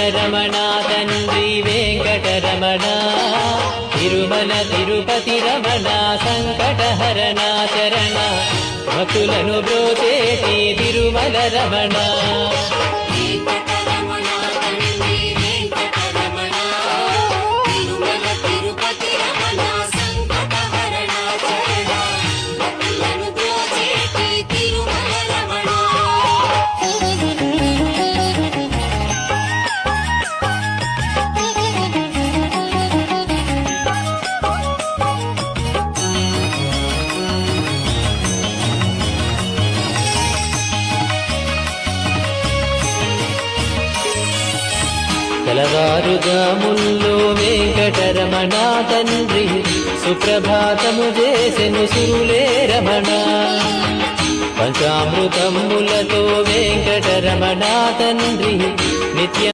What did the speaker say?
వెంకటరమణ తండ్రి వెంకటరమణ తిరుమల తిరుపతి రమణ సంకటహరణ చరణ భక్తులను బ్రోచేటి తిరుమల రమణ తెలవారుజాముల్లో వెంకటరమణ తండ్రి సుప్రభాతము చేసెను సురులే రమణ పంచామృతములతో వెంకటరమణ తండ్రి నిత్య